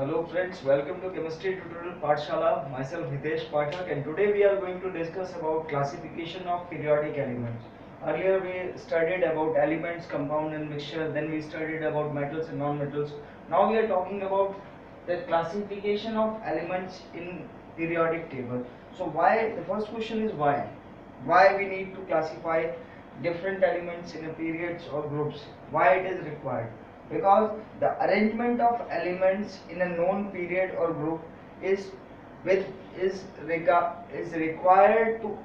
Hello friends, welcome to Chemistry Tutorial Pathshala. Myself Hitesh Pathak, and today we are going to discuss about classification of periodic elements. Earlier we studied about elements, compound and mixture, then we studied about metals and non-metals. Now we are talking about the classification of elements in periodic table. So why, the first question is why? Why we need to classify different elements in a periods or groups? Why it is required? Because the arrangement of elements in a known period or group is with is required to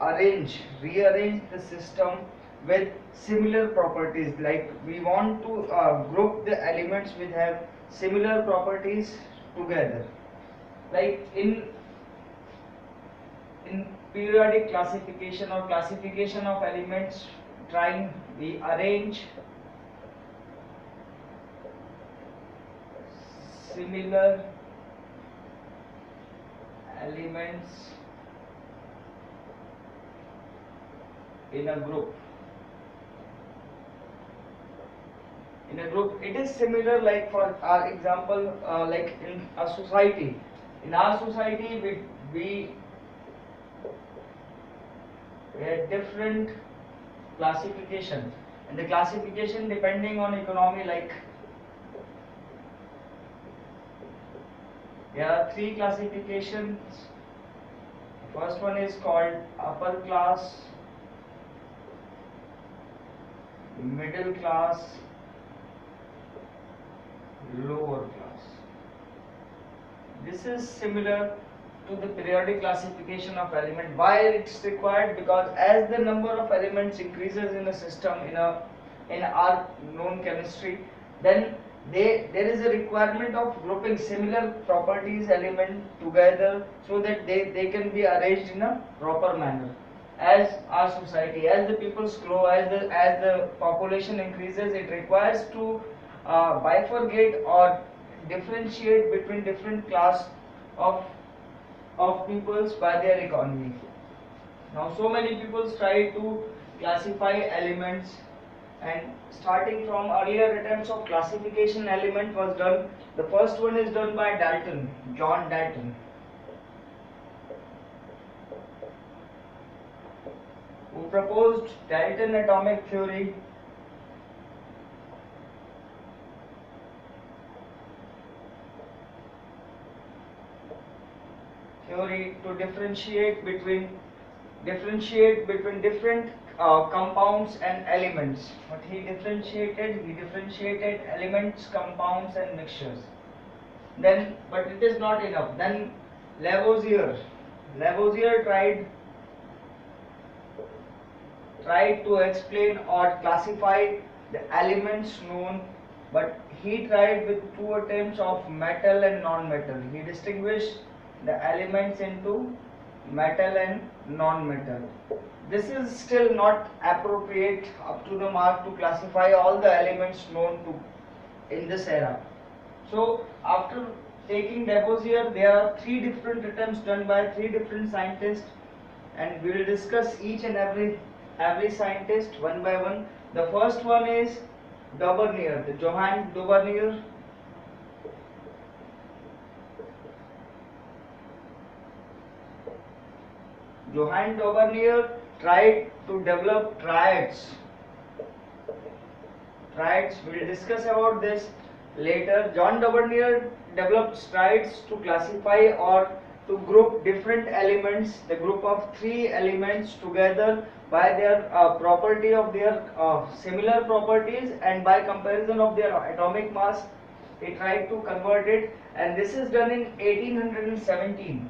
rearrange the system with similar properties. Like we want to group the elements which have similar properties together. Like in periodic classification or classification of elements, trying we arrange similar elements in a group. In a group, it is similar. Like for our example, like in a society. In our society, we have different classification, and the classification depending on economy. Like there are three classifications. First one is called upper class, middle class, lower class. This is similar to the periodic classification of element. Why it's required? Because as the number of elements increases in a system, in our known chemistry, then there is a requirement of grouping similar properties element together so that they can be arranged in a proper manner. As our society, as the people grow, as the population increases, it requires to bifurcate or differentiate between different class of peoples by their economy. Now so many people try to classify elements, and starting from earlier attempts of classification element was done. The first one is done by Dalton, John Dalton, who proposed Dalton atomic theory. To differentiate between different compounds and elements. But he differentiated elements, compounds and mixtures. Then, but it is not enough. Then Lavoisier tried to explain or classify the elements known, but he tried with two attempts of metal and non-metal. He distinguished the elements into metal and non-metal. This is still not appropriate up to the mark to classify all the elements known to in this era. So after taking Lavoisier, there are three different attempts done by three different scientists, and we will discuss each and every scientist one by one. The first one is Daubernier, the Johann Daubernier. Johann Daubernier tried to develop triads. We will discuss about this later. John Daubernier developed triads to classify or to group different elements, the group of three elements together by their property of their similar properties, and by comparison of their atomic mass. He tried to convert it, and this is done in 1817.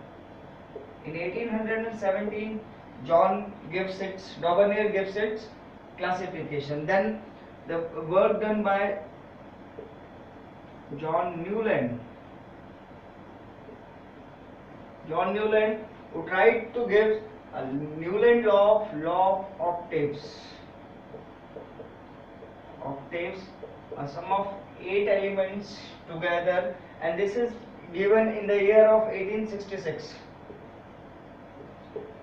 In 1817, Daubernier gives its classification. Then the work done by John Newland, who tried to give a Newland law of octaves, a sum of 8 elements together, and this is given in the year of 1866.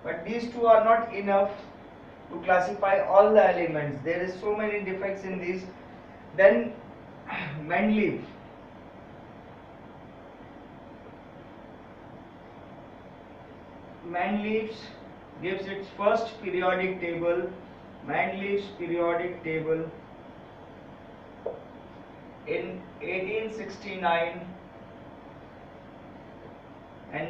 But these two are not enough to classify all the elements. There is so many defects in these. Then Mendeleev Mendeleev gives its first periodic table, Mendeleev's periodic table, in 1869, and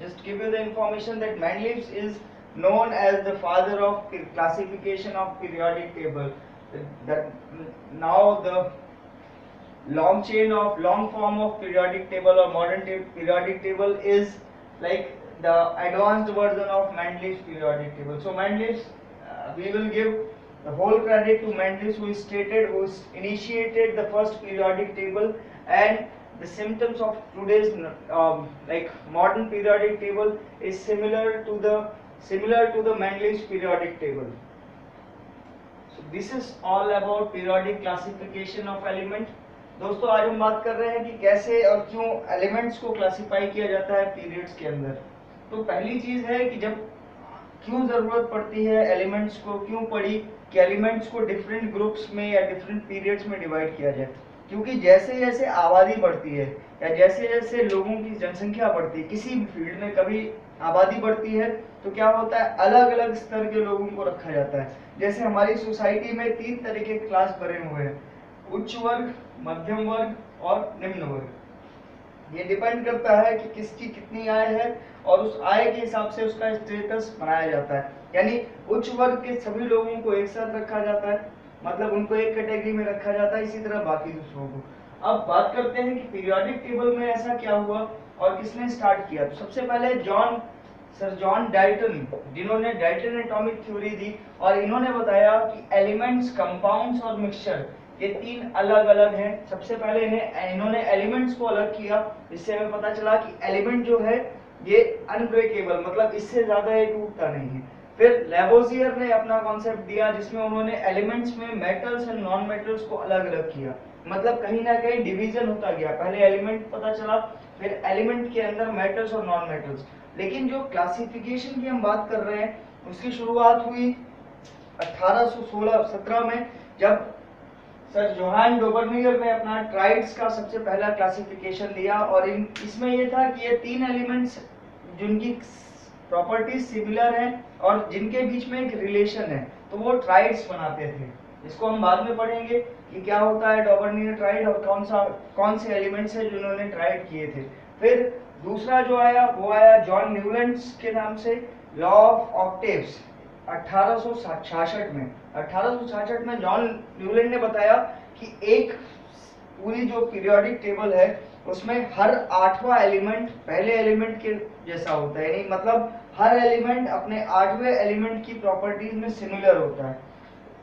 just give you the information that Mendeleev is known as the father of classification of periodic table. That now the long form of periodic table or modern periodic table is like the advanced version of Mendeleev's periodic table. So Mendeleev, we will give the whole credit to Mendeleev, who initiated the first periodic table, and the symptoms of today's like modern periodic table is similar to the Mendeleev's periodic table. So this is all about periodic classification of element. दोस्तों आज हम बात कर रहे हैं कि कैसे और क्यों एलिमेंट्स को क्लासिफाई किया जाता है पीरियड्स के अंदर। तो पहली चीज है कि जब क्यों जरूरत पड़ती है एलिमेंट्स को, क्यों पड़ी कि एलिमेंट्स को डिफरेंट ग्रुप्स में या डिफरेंट पीरियड्स में डिवाइड किया जाए। क्योंकि जैसे जैसे आबादी बढ़ती है या जैसे जैसे लोगों की जनसंख्या बढ़ती है, किसी भी फील्ड में कभी आबादी बढ़ती है तो क्या होता है, अलग अलग स्तर के लोगों को रखा जाता है। जैसे हमारी सोसाइटी में 3 तरह के क्लास बने हुए हैं, उच्च वर्ग, मध्यम वर्ग और निम्न वर्ग। ये डिपेंड करता है कि किसकी कितनी आय है और उस आय के हिसाब से उसका स्टेटस बनाया जाता है। यानी उच्च वर्ग के सभी लोगों को एक साथ रखा जाता है, मतलब उनको एक कैटेगरी में रखा जाता है, इसी तरह बाकी दूसरों को। अब बात करते हैं कि पीरियोडिक टेबल में ऐसा क्या हुआ और किसने स्टार्ट किया। तो सबसे पहले सर जॉन डाल्टन, जिन्होंने डाल्टन एटॉमिक थ्योरी दी, और इन्होंने बताया कि एलिमेंट्स, कंपाउंड्स और मिक्सचर ये 3 अलग अलग हैं। सबसे पहले इन्होंने एलिमेंट्स को अलग किया, इससे हमें पता चला कि एलिमेंट जो है ये अनब्रेकेबल, मतलब इससे ज्यादा ये टूटता नहीं है। फिर लेवोजियर ने अपना कॉन्सेप्ट दिया जिसमें उन्होंने एलिमेंट्स में मेटल्स एंड नॉन मेटल्स को अलग अलग किया, मतलब कहीं ना कहीं डिवीजन होता गया। पहले एलिमेंट पता चला, फिर एलिमेंट के अंदर मेटल्स और नॉन मेटल्स। लेकिन जो क्लासिफिकेशन की हम बात कर रहे हैं उसकी शुरुआत हुई 1816-17 में, जब सर जोहान डोबर्नियर ने अपना ट्राइड्स का सबसे पहला क्लासिफिकेशन दिया। और इसमें ये था कि ये 3 एलिमेंट्स जिनकी प्रॉपर्टीज सिमिलर हैं और जिनके बीच में एक रिलेशन है, तो वो ट्राइड्स बनाते थे। इसको हम बाद में पढ़ेंगे कि क्या होता है डोबर्नियर ट्राइड और कौन से एलिमेंट्स है जिन्होंने ट्राइड किए थे। फिर दूसरा जो आया वो आया जॉन न्यूलैंड्स के नाम से, लॉ ऑफ ऑक्टेव्स, 1866 में जॉन न्यूलैंड ने बताया कि एक पूरी जो पीरियोडिक टेबल है उसमें हर 8वां एलिमेंट पहले एलिमेंट के जैसा होता है, यानी मतलब हर एलिमेंट अपने 8वें एलिमेंट की प्रॉपर्टीज में सिमिलर होता है।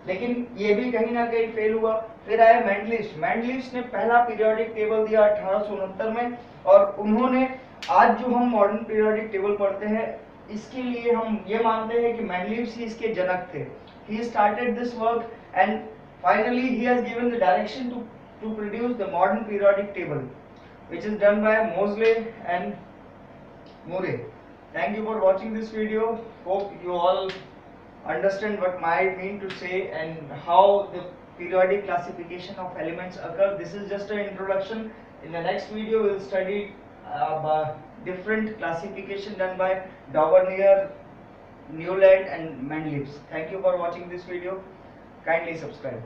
लेकिन ये भी कहीं ना कहीं फेल हुआ। फिर आया मेंडलीव ने पहला पीरियोडिक टेबल दिया 1869 में, और उन्होंने आज जो हम मॉडर्न पीरियोडिक टेबल पढ़ते हैं इसके लिए हम ये मानते हैं कि मेंडलीव ही इसके जनक थे। He started this work and finally he has given the direction to produce the modern periodic table, which is done by Moseley and Murray. Thank you for watching this video. Hope you all understand what I mean to say and how the periodic classification of elements occur. This is just an introduction. In the next video we will study different classification done by Dauvernier, Newland and Mendeleev. Thank you for watching this video. Kindly subscribe.